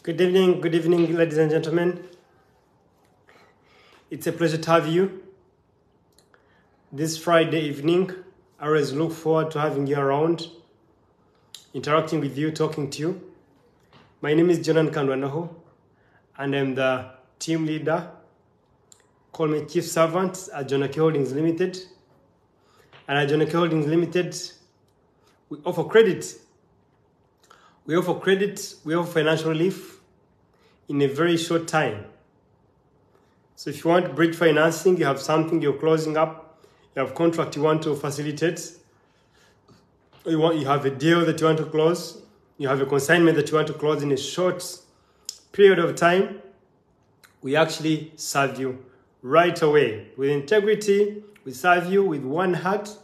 Good evening, ladies and gentlemen. It's a pleasure to have you this Friday evening. I always look forward to having you around, interacting with you, talking to you. My name is Jonan Kandwanaho, and I'm the team leader. Call me Chief Servant at Jonaki Holdings Limited. And at Jonaki Holdings Limited, we offer credit. We offer financial relief in a very short time. So if you want bridge financing, you have something you're closing up, you have contract you want to facilitate, you have a deal that you want to close, you have a consignment that you want to close in a short period of time, we actually serve you right away. With integrity, we serve you with one heart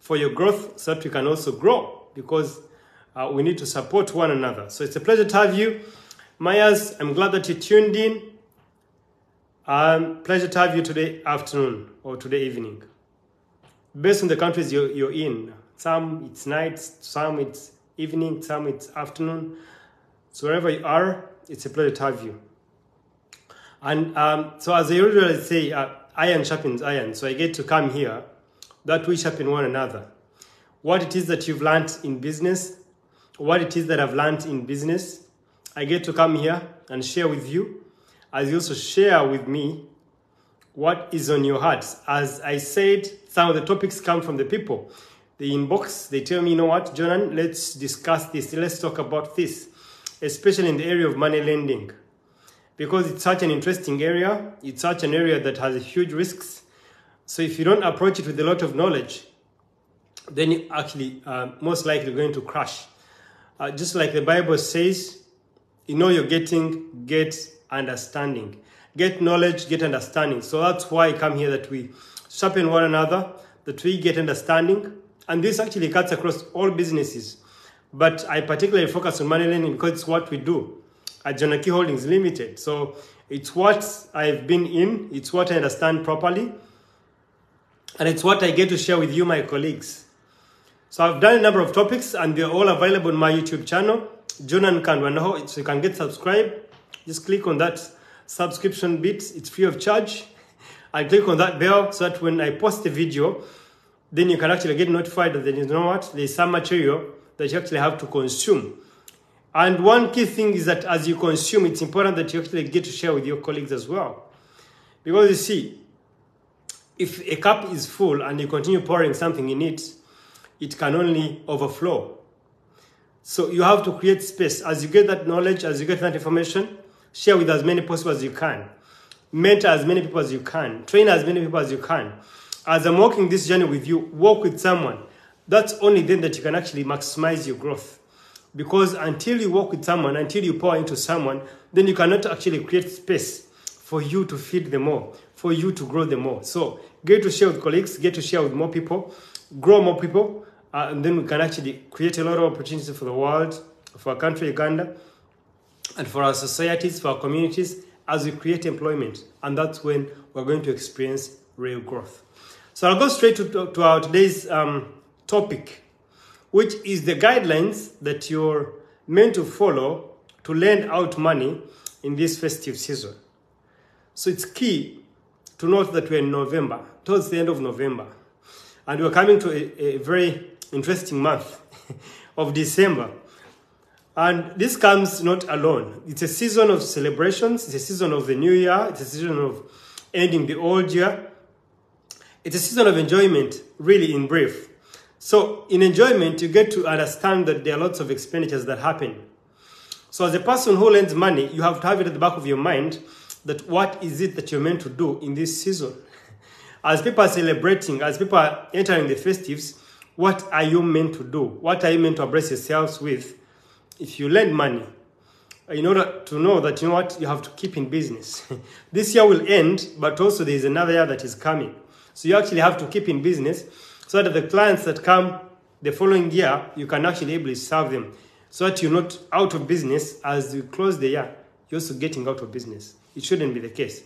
for your growth so that we can also grow, because we need to support one another. So it's a pleasure to have you. Myers, I'm glad that you tuned in. Pleasure to have you today afternoon or today evening. Based on the countries you're in. Some it's night, some it's evening, some it's afternoon. So wherever you are, it's a pleasure to have you. And so as I usually say, iron sharpens iron. So I get to come here that we sharpen one another. What it is that you've learned in business, what it is that I've learned in business, I get to come here and share with you, as you also share with me what is on your hearts. As I said, some of the topics come from the people. The inbox, they tell me, you know what, Jonan, let's discuss this, let's talk about this, especially in the area of money lending. Because it's such an interesting area, it's such an area that has huge risks. So if you don't approach it with a lot of knowledge, then you actually most likely going to crash. Just like the Bible says, you know you're getting, get understanding. Get knowledge, get understanding. So that's why I come here, that we sharpen one another, that we get understanding. And this actually cuts across all businesses. But I particularly focus on money lending because it's what we do at Jonaki Holdings Limited. So it's what I've been in, it's what I understand properly, and it's what I get to share with you, my colleagues. So I've done a number of topics and they're all available on my YouTube channel, Jonan Kandwanaho. So you can get subscribed. Just click on that subscription bit. It's free of charge. And click on that bell so that when I post a video, then you can actually get notified that, you know what, there's some material that you actually have to consume. And one key thing is that as you consume, it's important that you actually get to share with your colleagues as well. Because you see, if a cup is full and you continue pouring something in it, it can only overflow. So you have to create space. As you get that knowledge, as you get that information, share with as many possible as you can. Mentor as many people as you can. Train as many people as you can. As I'm walking this journey with you, walk with someone. That's only then that you can actually maximize your growth. Because until you walk with someone, until you pour into someone, then you cannot actually create space for you to feed them more, for you to grow them more. So get to share with colleagues, get to share with more people, grow more people, and then we can actually create a lot of opportunities for the world, for our country, Uganda, and for our societies, for our communities, as we create employment. And that's when we're going to experience real growth. So I'll go straight to our today's topic, which is the guidelines that you're meant to follow to lend out money in this festive season. So it's key to note that we're in November, towards the end of November, and we're coming to a very interesting month of December. And this comes not alone. It's a season of celebrations. It's a season of the new year. It's a season of ending the old year. It's a season of enjoyment, really, in brief. So in enjoyment, you get to understand that there are lots of expenditures that happen. So as a person who lends money, you have to have it at the back of your mind that what is it that you're meant to do in this season? As people are celebrating, as people are entering the festives, what are you meant to do? What are you meant to address yourselves with if you lend money? In order to know that, you know what, you have to keep in business. This year will end, but also there is another year that is coming. So you actually have to keep in business so that the clients that come the following year, you can actually able to serve them. So that you're not out of business as you close the year, you're also getting out of business. It shouldn't be the case.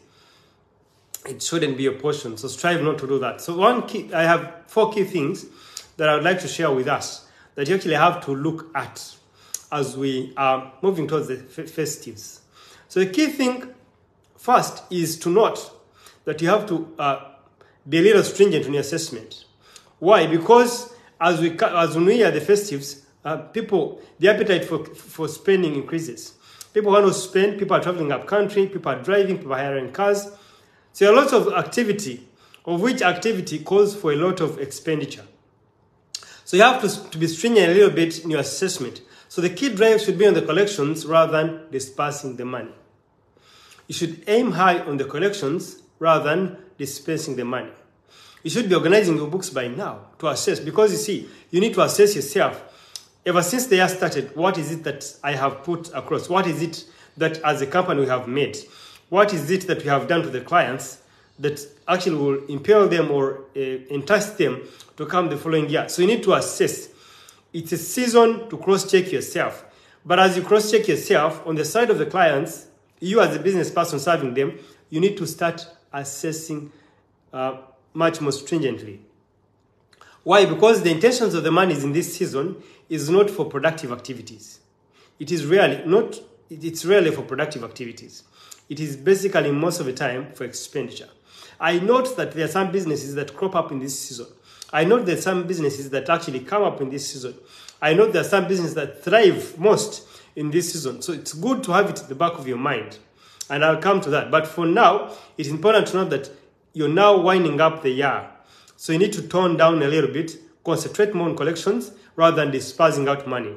It shouldn't be a portion. So strive not to do that. So I have 4 key things that I would like to share with us that you actually have to look at as we are moving towards the festives. So the key thing first is to note that you have to be a little stringent in your assessment. Why? Because as we are the festives, the appetite for spending increases. People want to spend, people are traveling up country, people are driving, people are hiring cars. So a lot of activity, of which activity calls for a lot of expenditure. So you have to be stringent a little bit in your assessment. So the key drive should be on the collections rather than dispersing the money. You should aim high on the collections rather than dispensing the money. You should be organizing your books by now to assess, because you see, you need to assess yourself. Ever since the year started, what is it that I have put across? What is it that as a company we have made? What is it that we have done to the clients that actually will impel them or entice them to come the following year? So you need to assess. It's a season to cross-check yourself. But as you cross-check yourself, on the side of the clients, you as a business person serving them, you need to start assessing much more stringently. Why? Because the intentions of the monies in this season is not for productive activities. It's rarely for productive activities. It is basically most of the time for expenditure. I note that there are some businesses that crop up in this season. I note there are some businesses that actually come up in this season. I note there are some businesses that thrive most in this season. So it's good to have it at the back of your mind. And I'll come to that. But for now, it's important to know that you're now winding up the year. So you need to tone down a little bit, concentrate more on collections rather than dispersing out money.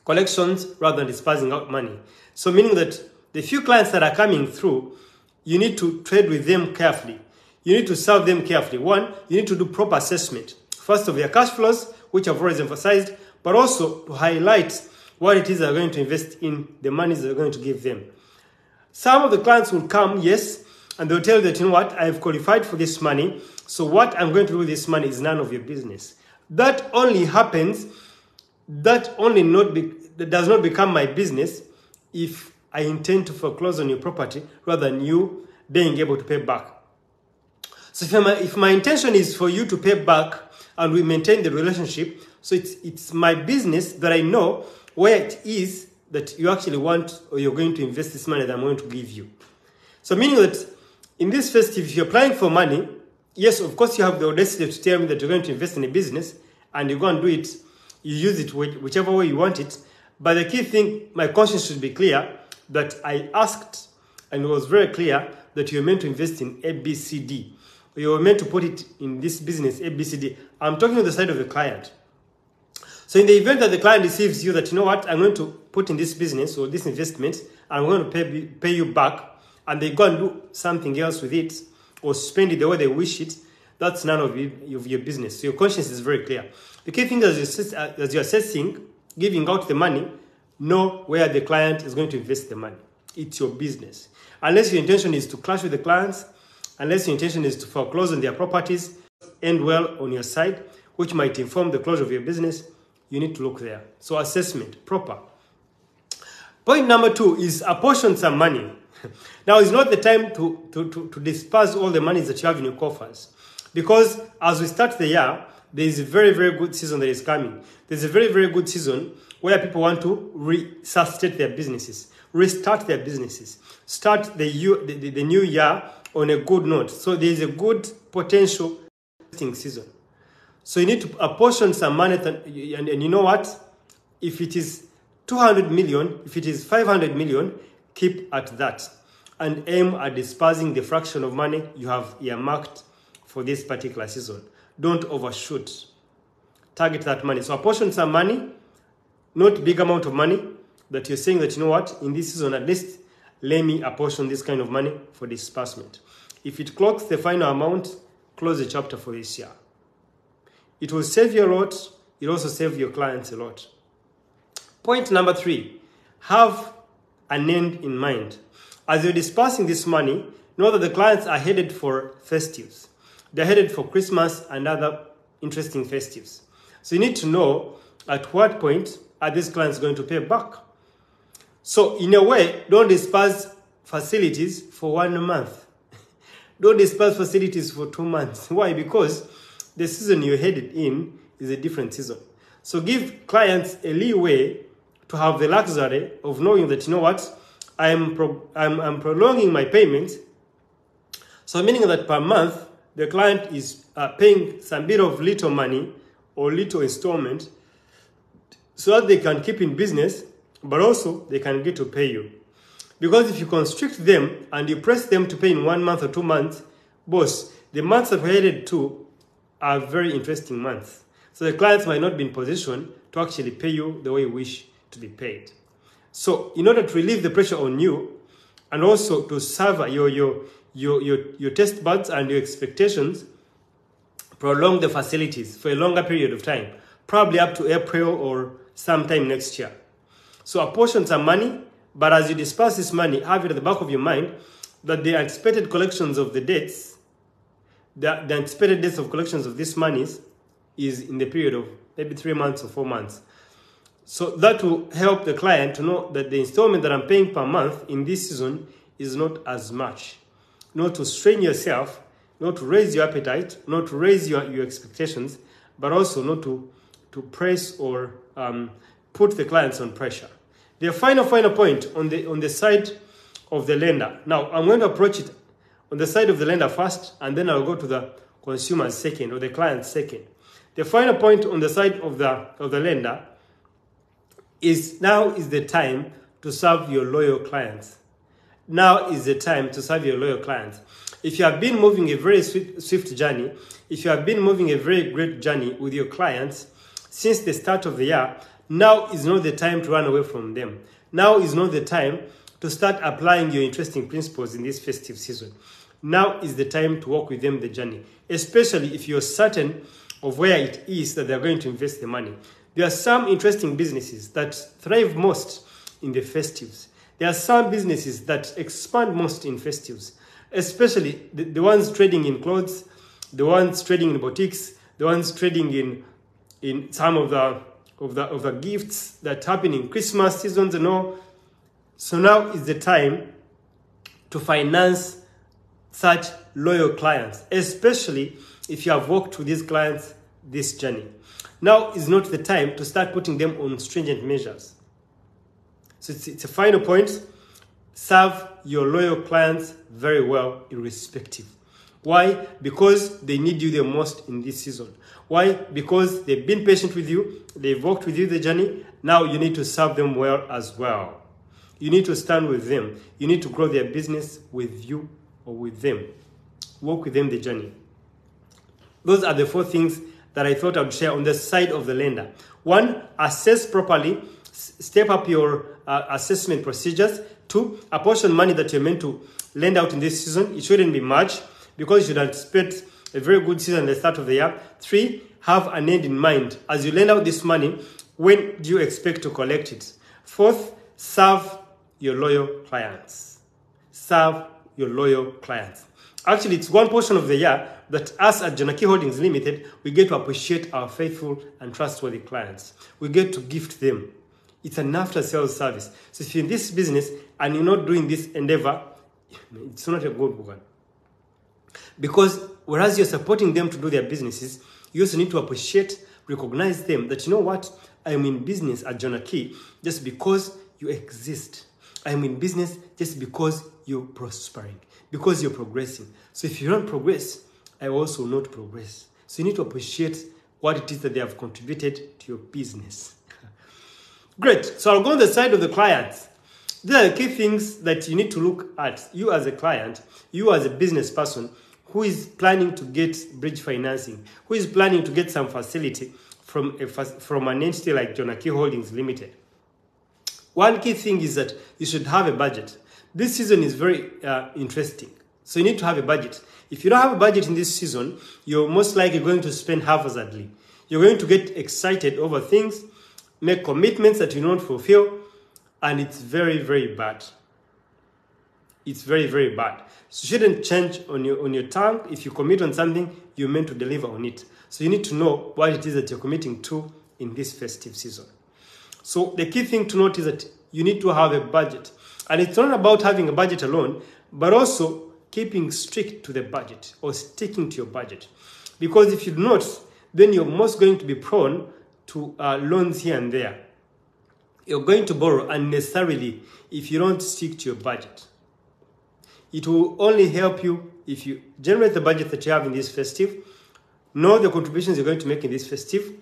Collections rather than dispersing out money. So meaning that the few clients that are coming through, you need to trade with them carefully. You need to serve them carefully. One, you need to do proper assessment. First of their cash flows, which I've already emphasized, but also to highlight what it is they're going to invest in, the monies they're going to give them. Some of the clients will come, yes, and they'll tell you that, you know what, I've qualified for this money, so what I'm going to do with this money is none of your business. That only happens, that does not become my business if I intend to foreclose on your property rather than you being able to pay back. So if my intention is for you to pay back and we maintain the relationship, so it's my business that I know where it is that you actually want or you're going to invest this money that I'm going to give you. So meaning that in this festive, if you're applying for money, yes, of course you have the audacity to tell me that you're going to invest in a business and you go and do it, you use it whichever way you want it. But the key thing, my conscience should be clear that I asked and it was very clear that you're meant to invest in ABCD. You're meant to put it in this business ABCD. I'm talking on the side of the client. So in the event that the client receives you that, you know what, I'm going to put in this business or this investment and I'm going to pay you back, and they go and do something else with it or spend it the way they wish it, that's none of your business. So your conscience is very clear. The key thing is as you're assessing, giving out the money, know where the client is going to invest the money. It's your business. Unless your intention is to clash with the clients, unless your intention is to foreclose on their properties, end well on your side, which might inform the closure of your business, you need to look there. So assessment, proper. Point number 2 is apportion some money. Now is not the time to disperse all the monies that you have in your coffers. Because as we start the year, there is a very, very good season that is coming. There's a very, very good season where people want to resuscitate their businesses, restart their businesses, start the new year on a good note. So there is a good potential season. So you need to apportion some money, and you know what? If it is 200 million, if it is 500 million, keep at that and aim at dispersing the fraction of money you have earmarked for this particular season. Don't overshoot. Target that money. So apportion some money, not big amount of money that you're saying that, you know what, in this season at least, let me apportion this kind of money for disbursement. If it clocks the final amount, close the chapter for this year. It will save you a lot. It will also save your clients a lot. Point number 3, have an end in mind. As you're dispersing this money, know that the clients are headed for festives. They're headed for Christmas and other interesting festives. So you need to know at what point are these clients going to pay back. So in a way, don't disperse facilities for 1 month. Don't disperse facilities for 2 months. Why? Because the season you're headed in is a different season. So give clients a leeway to have the luxury of knowing that, you know what, I'm prolonging my payments. So meaning that per month, the client is paying some bit of little money or little installment so that they can keep in business, but also they can get to pay you. Because if you constrict them and you press them to pay in 1 month or 2 months, boss, the months that we're headed to are very interesting months. So the clients might not be in position to actually pay you the way you wish to be paid. So in order to relieve the pressure on you and also to serve your test buds and your expectations, prolong the facilities for a longer period of time, probably up to April or sometime next year. So apportion some money, but as you disperse this money, have it at the back of your mind that the anticipated collections of the debts, the anticipated dates of collections of these monies is in the period of maybe 3 months or 4 months. So that will help the client to know that the installment that I'm paying per month in this season is not as much. Not to strain yourself, not to raise your appetite, not to raise your expectations, but also not to press or put the clients on pressure. The final point on the side of the lender. Now, I'm going to approach it on the side of the lender first, and then I'll go to the consumer second, or the client second. The final point on the side of the lender is now is the time to serve your loyal clients. Now is the time to serve your loyal clients. If you have been moving a very swift journey, if you have been moving a very great journey with your clients since the start of the year, now is not the time to run away from them. Now is not the time to start applying your interesting principles in this festive season. Now is the time to walk with them the journey, especially if you're certain of where it is that they're going to invest the money. There are some interesting businesses that thrive most in the festives. There are some businesses that expand most in festives, especially the ones trading in clothes, the ones trading in boutiques, the ones trading in some of the gifts that happen in Christmas seasons and all. So now is the time to finance such loyal clients, especially if you have worked with these clients this journey. Now is not the time to start putting them on stringent measures. So it's a final point. Serve your loyal clients very well, irrespective. Why? Because they need you the most in this season. Why? Because they've been patient with you, they've walked with you the journey. Now you need to serve them well as well. You need to stand with them. You need to grow their business with you or with them. Walk with them the journey. Those are the 4 things that I thought I would share on the side of the lender. 1, assess properly. Step up your assessment procedures. 2, apportion money that you're meant to lend out in this season. It shouldn't be much because you should anticipate a very good season at the start of the year. 3, have an end in mind. As you lend out this money, when do you expect to collect it? 4th, serve your loyal clients. Serve your loyal clients. Actually, it's one portion of the year that us at Jonaki Holdings Limited, we get to appreciate our faithful and trustworthy clients. We get to gift them. It's an after-sales service. So if you're in this business and you're not doing this endeavor, it's not a good one. Because whereas you're supporting them to do their businesses, you also need to appreciate, recognize them that, you know what, I am in business at Jonaki just because you exist. I am in business just because you're prospering, because you're progressing. So if you don't progress, I also not progress. So you need to appreciate what it is that they have contributed to your business. Great. So I'll go on the side of the clients. These are the key things that you need to look at. You as a client, you as a business person who is planning to get bridge financing, who is planning to get some facility from an entity like Jonaki Holdings Limited. One key thing is that you should have a budget. This season is very interesting. So you need to have a budget. If you don't have a budget in this season, you're most likely going to spend haphazardly. You're going to get excited over things, make commitments that you don't fulfill, and it's very, very bad. It's very, very bad. So you shouldn't change on your tongue. If you commit on something, you're meant to deliver on it. So you need to know what it is that you're committing to in this festive season. So the key thing to note is that you need to have a budget. And it's not about having a budget alone, but also keeping strict to the budget or sticking to your budget. Because if you do not, then you're most going to be prone to loans here and there. You're going to borrow unnecessarily if you don't stick to your budget. It will only help you if you generate the budget that you have in this festive, know the contributions you're going to make in this festive,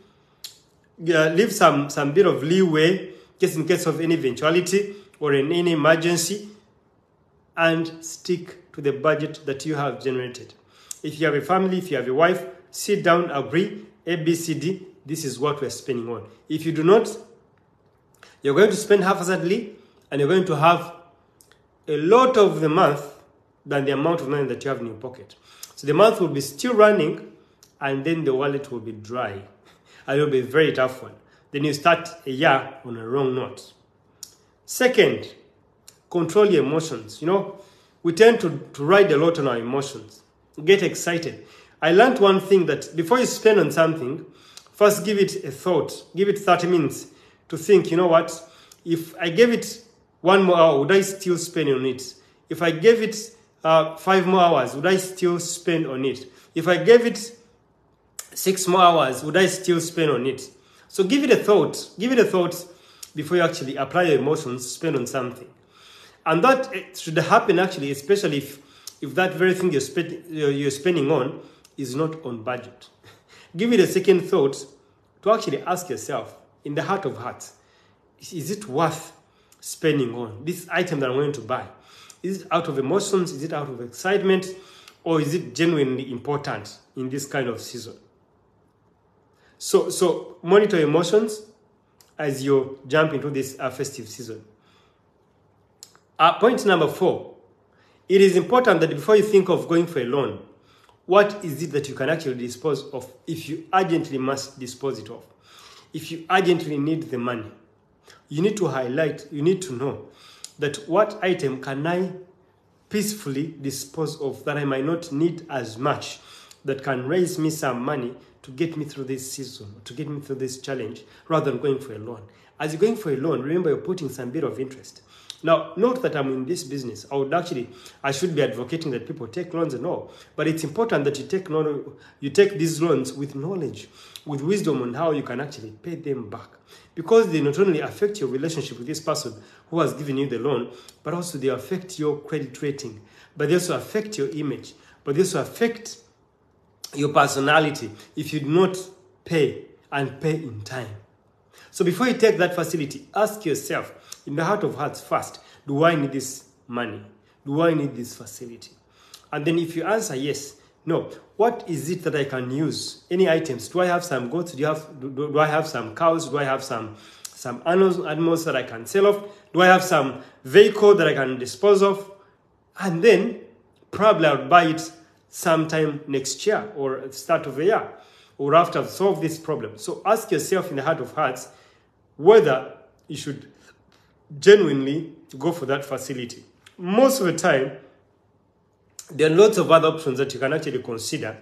leave some bit of leeway just in case of any eventuality or in any emergency, and stick to the budget that you have generated. If you have a family, if you have a wife, sit down, agree, A, B, C, D, this is what we're spending on. If you do not, you're going to spend haphazardly, and you're going to have a lot of the month than the amount of money that you have in your pocket. So the month will be still running, and then the wallet will be dry. And it will be a very tough one. Then you start a year on a wrong note. Second, control your emotions. You know, we tend to ride a lot on our emotions. Get excited. I learned one thing, that before you spend on something, first give it a thought. Give it 30 minutes to think, you know what, if I gave it 1 more hour, would I still spend on it? If I gave it 5 more hours, would I still spend on it? If I gave it 6 more hours, would I still spend on it? So give it a thought. Give it a thought before you actually apply your emotions, spend on something. And that should happen actually, especially if that very thing you're spending on is not on budget. Give it a second thought to actually ask yourself, in the heart of hearts, is it worth spending on this item that I'm going to buy? Is it out of emotions? Is it out of excitement? Or is it genuinely important in this kind of season? So monitor emotions as you jump into this festive season. Point number 4. It is important that before you think of going for a loan, what is it that you can actually dispose of if you urgently must dispose it of? If you urgently need the money, you need to highlight, you need to know that what item can I peacefully dispose of that I might not need as much, that can raise me some money to get me through this season, to get me through this challenge, rather than going for a loan. As you're going for a loan, remember you're putting some bit of interest. Now, not that I'm in this business. I should be advocating that people take loans and all. But it's important that you take these loans with knowledge, with wisdom on how you can actually pay them back. Because they not only affect your relationship with this person who has given you the loan, but also they affect your credit rating. But they also affect your image. But they also affect your personality if you do not pay and pay in time. So before you take that facility, ask yourself, in the heart of hearts first, do I need this money? Do I need this facility? And then if you answer yes, no, what is it that I can use? Any items? Do I have some goats? Do I have some cows? Do I have some animals that I can sell off? Do I have some vehicle that I can dispose of? And then probably I would buy it sometime next year or at the start of the year or after I've solved this problem. So ask yourself in the heart of hearts whether you should genuinely go for that facility. Most of the time, there are lots of other options that you can actually consider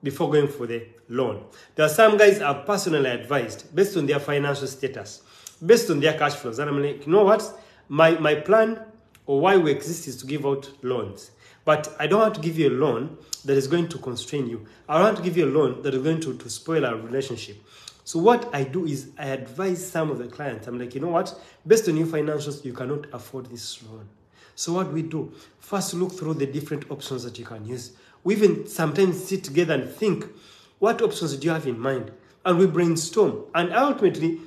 before going for the loan. There are some guys I've personally advised based on their financial status, based on their cash flows. And I'm like, you know what? My plan or why we exist is to give out loans. But I don't want to give you a loan that is going to constrain you. I want to give you a loan that is going to spoil our relationship. So what I do is I advise some of the clients. I'm like, you know what? Based on your financials, you cannot afford this loan. So what we do? First, look through the different options that you can use. We even sometimes sit together and think, what options do you have in mind? And we brainstorm. And ultimately,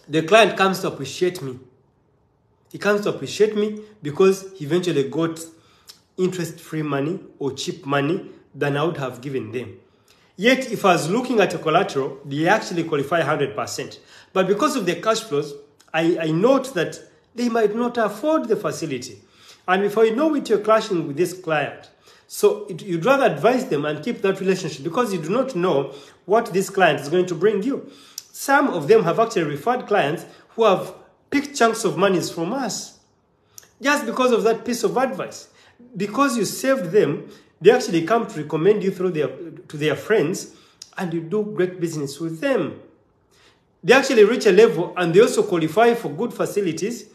the client comes to appreciate me. He comes to appreciate me because he eventually got interest-free money or cheap money than I would have given them. Yet, if I was looking at a collateral, they actually qualify 100%. But because of their cash flows, I note that they might not afford the facility. And before you know it, you're clashing with this client. So you'd rather advise them and keep that relationship because you do not know what this client is going to bring you. Some of them have actually referred clients who have picked chunks of monies from us just because of that piece of advice. Because you saved them, they actually come to recommend you to their friends, and you do great business with them. They actually reach a level, and they also qualify for good facilities.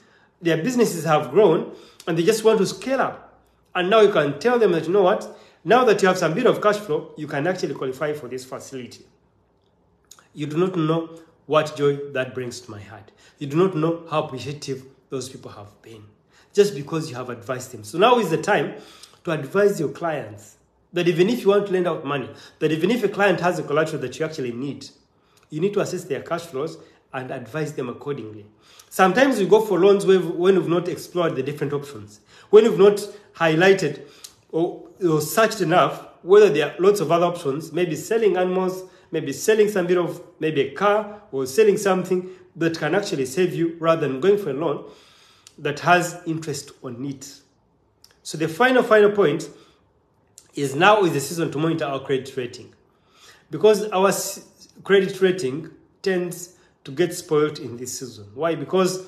Their businesses have grown, and they just want to scale up. And now you can tell them that, you know what, now that you have some bit of cash flow, you can actually qualify for this facility. You do not know what joy that brings to my heart. You do not know how appreciative those people have been just because you have advised them. So now is the time to advise your clients that even if you want to lend out money, that even if a client has a collateral that you actually need, you need to assess their cash flows and advise them accordingly. Sometimes we go for loans when we've not explored the different options, when we've not highlighted or searched enough whether there are lots of other options, maybe selling animals, maybe selling some bit of, maybe a car, or selling something that can actually save you rather than going for a loan that has interest on it. So the final point is now is the season to monitor our credit rating, because our credit rating tends to get spoiled in this season. Why? Because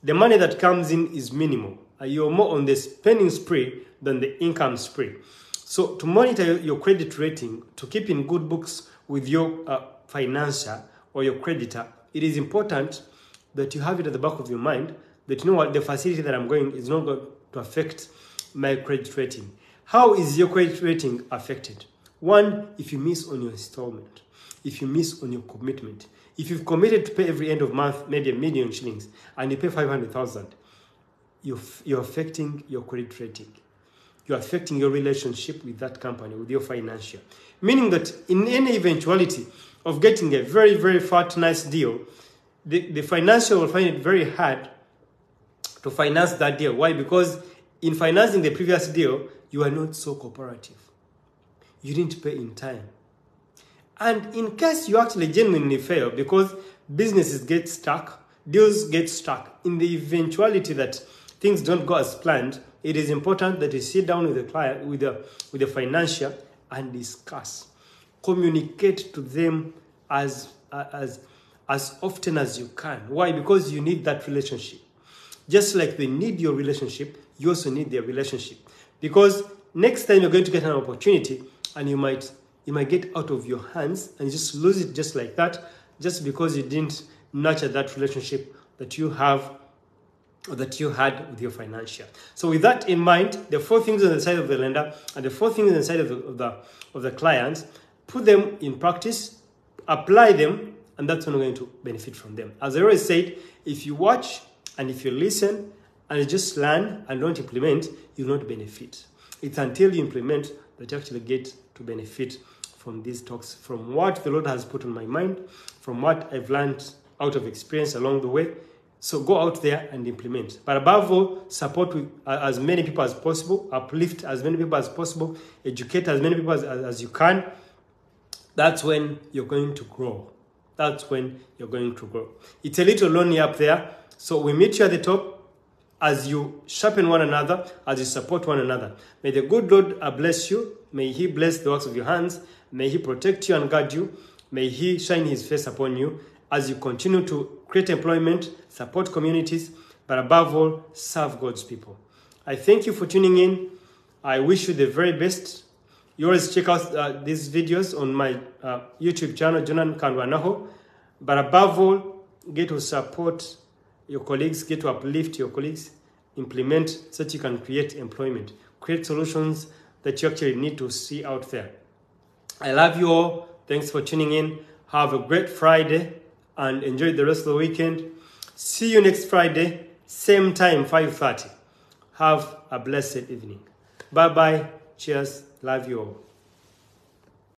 the money that comes in is minimal. You're more on the spending spree than the income spree. So to monitor your credit rating, to keep in good books with your financier or your creditor, it is important that you have it at the back of your mind that, you know what, the facility that I'm going is not going to affect my credit rating. How is your credit rating affected? One, if you miss on your installment, if you miss on your commitment, if you've committed to pay every end of month, maybe $1 million shillings, and you pay 500,000, you're affecting your credit rating. You're affecting your relationship with that company, with your financier. Meaning that in any eventuality of getting a very, very fat, nice deal, the financier will find it very hard to finance that deal. Why? Because in financing the previous deal, you are not so cooperative. You didn't pay in time. And in case you actually genuinely fail, because businesses get stuck, deals get stuck, in the eventuality that things don't go as planned, it is important that you sit down with the client, with the financier, and discuss. Communicate to them as often as you can. Why? Because you need that relationship. Just like they need your relationship, you also need their relationship. Because next time you're going to get an opportunity and you might get out of your hands and just lose it just like that, just because you didn't nurture that relationship that you have or that you had with your financier. So with that in mind, the 4 things on the side of the lender and the 4 things on the side of the clients, put them in practice, apply them, and that's when we're going to benefit from them. As I always said, if you watch and if you listen and you just learn and don't implement, you'll not benefit. It's until you implement that you actually get to benefit from these talks, from what the Lord has put on my mind, from what I've learned out of experience along the way. So go out there and implement. But above all, support with as many people as possible, uplift as many people as possible, educate as many people as you can. That's when you're going to grow. That's when you're going to grow. It's a little lonely up there. So we meet you at the top as you sharpen one another, as you support one another. May the good Lord bless you. May He bless the works of your hands. May He protect you and guard you. May He shine His face upon you as you continue to create employment, support communities, but above all, serve God's people. I thank you for tuning in. I wish you the very best. You always check out these videos on my YouTube channel, Jonan Kandwanaho. But above all, get to support your colleagues, get to uplift your colleagues, implement so that you can create employment, create solutions that you actually need to see out there. I love you all. Thanks for tuning in. Have a great Friday and enjoy the rest of the weekend. See you next Friday, same time, 5:30. Have a blessed evening. Bye-bye. Cheers. Love you all.